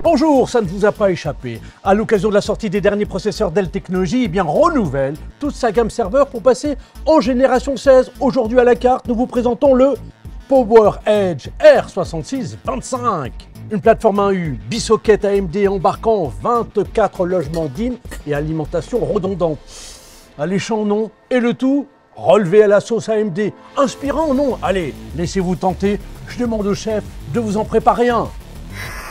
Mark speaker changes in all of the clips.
Speaker 1: Bonjour, ça ne vous a pas échappé. À l'occasion de la sortie des derniers processeurs Dell Technologies, renouvelle toute sa gamme serveur pour passer en génération 16. Aujourd'hui à la carte, nous vous présentons le PowerEdge R6625. Une plateforme 1U bisocket AMD embarquant 24 logements DIMM et alimentation redondante. Alléchant non, et le tout relevé à la sauce AMD. Inspirant non, allez, laissez-vous tenter, je demande au chef de vous en préparer un.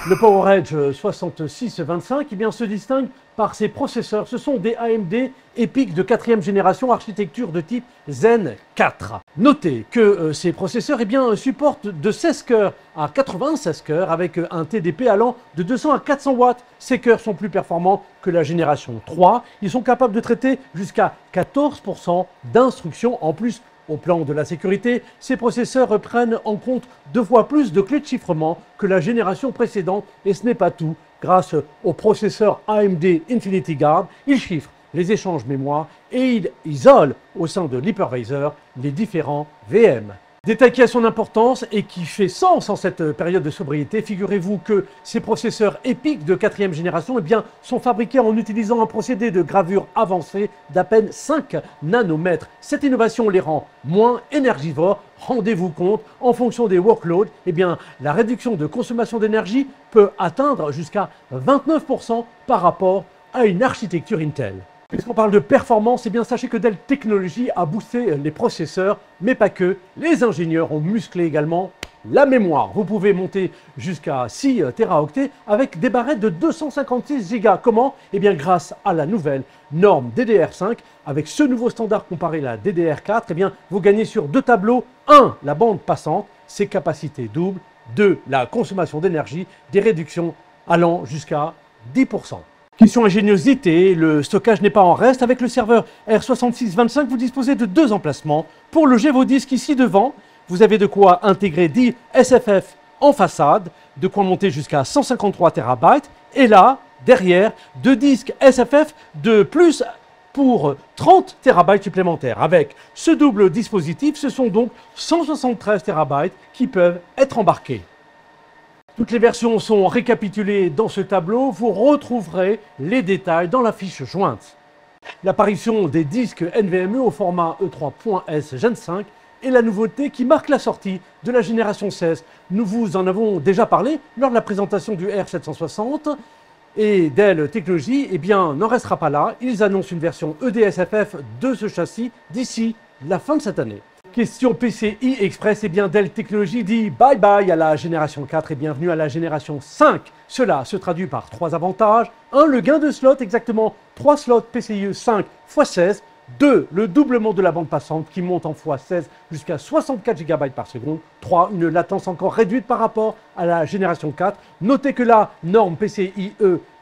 Speaker 1: Le PowerEdge 6625 se distingue par ses processeurs. Ce sont des AMD EPYC de 4e génération, architecture de type Zen 4. Notez que ces processeurs supportent de 16 cœurs à 96 cœurs avec un TDP allant de 200 à 400 watts. Ces cœurs sont plus performants que la génération 3. Ils sont capables de traiter jusqu'à 14% d'instructions en plus. Au plan de la sécurité, ces processeurs prennent en compte 2 fois plus de clés de chiffrement que la génération précédente. Et ce n'est pas tout. Grâce au processeur AMD Infinity Guard, ils chiffrent les échanges mémoire et ils isolent au sein de l'hypervisor les différents VM. Détail qui a son importance et qui fait sens en cette période de sobriété. Figurez-vous que ces processeurs EPYC de 4e génération sont fabriqués en utilisant un procédé de gravure avancé d'à peine 5 nanomètres. Cette innovation les rend moins énergivores. Rendez-vous compte, en fonction des workloads, la réduction de consommation d'énergie peut atteindre jusqu'à 29% par rapport à une architecture Intel. Puisqu'on parle de performance, sachez que Dell Technologies a boosté les processeurs, mais pas que. Les ingénieurs ont musclé également la mémoire. Vous pouvez monter jusqu'à 6 Teraoctets avec des barrettes de 256 Go. Comment? Grâce à la nouvelle norme DDR5. Avec ce nouveau standard comparé à la DDR4, vous gagnez sur 2 tableaux. 1. La bande passante, ses capacités doubles. 2. La consommation d'énergie, des réductions allant jusqu'à 10%. Question ingéniosité, le stockage n'est pas en reste. Avec le serveur R6625, vous disposez de 2 emplacements pour loger vos disques. Ici devant, vous avez de quoi intégrer 10 SFF en façade, de quoi monter jusqu'à 153 TB. Et là, derrière, 2 disques SFF de plus pour 30 TB supplémentaires. Avec ce double dispositif, ce sont donc 173 TB qui peuvent être embarqués. Toutes les versions sont récapitulées dans ce tableau. Vous retrouverez les détails dans la fiche jointe. L'apparition des disques NVMe au format E3.S Gen 5 est la nouveauté qui marque la sortie de la génération 16. Nous vous en avons déjà parlé lors de la présentation du R760 et Dell Technologies n'en restera pas là. Ils annoncent une version EDSFF de ce châssis d'ici la fin de cette année. Question PCI Express, Dell Technologies dit bye bye à la génération 4 et bienvenue à la génération 5. Cela se traduit par 3 avantages. 1. Le gain de slots, exactement 3 slots PCIe 5 x 16. 2. Le doublement de la bande passante qui monte en x 16 jusqu'à 64 GB par seconde. 3. Une latence encore réduite par rapport à la génération 4. Notez que la norme PCIe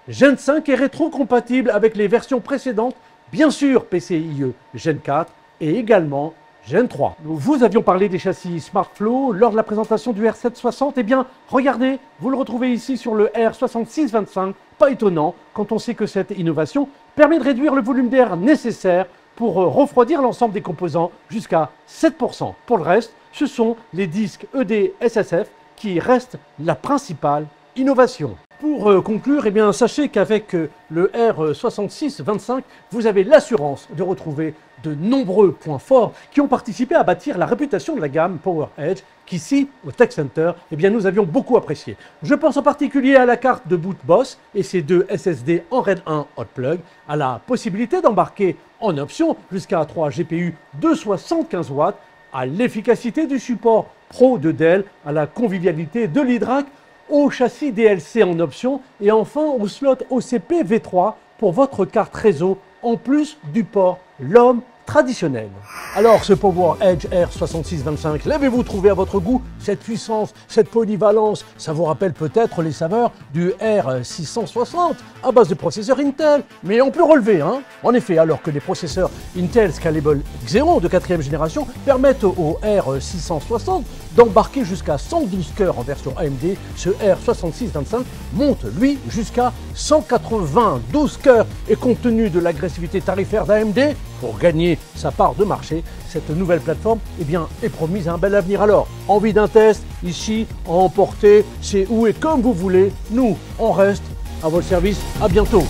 Speaker 1: Gen 5 est rétrocompatible avec les versions précédentes, bien sûr PCIe Gen 4 et également Gen 3. Nous vous avions parlé des châssis SmartFlow lors de la présentation du R760. Regardez, vous le retrouvez ici sur le R6625. Pas étonnant quand on sait que cette innovation permet de réduire le volume d'air nécessaire pour refroidir l'ensemble des composants jusqu'à 7%. Pour le reste, ce sont les disques EDSFF qui restent la principale innovation. Pour conclure, sachez qu'avec le R6625, vous avez l'assurance de retrouver de nombreux points forts qui ont participé à bâtir la réputation de la gamme PowerEdge qu'ici, au Tech Center, nous avions beaucoup apprécié. Je pense en particulier à la carte de boot Boss et ses 2 SSD en RAID 1 hot plug, à la possibilité d'embarquer en option jusqu'à 3 GPU de 75 watts, à l'efficacité du support Pro de Dell, à la convivialité de l'hydrac, au châssis DLC en option et enfin au slot OCP V3 pour votre carte réseau en plus du port LOM traditionnel. Alors ce PowerEdge R6625, l'avez-vous trouvé à votre goût? Cette puissance, cette polyvalence, ça vous rappelle peut-être les saveurs du R660 à base de processeurs Intel, mais en plus relevé, En effet, alors que les processeurs Intel Scalable Xeon de 4e génération permettent au R660 d'embarquer jusqu'à 112 cœurs en version AMD, ce R6625 monte lui jusqu'à 192 cœurs. Et compte tenu de l'agressivité tarifaire d'AMD, pour gagner sa part de marché, cette nouvelle plateforme est promise à un bel avenir. Alors, envie d'un test, ici, à emporter, chez où et comme vous voulez, nous, on reste à votre service. À bientôt.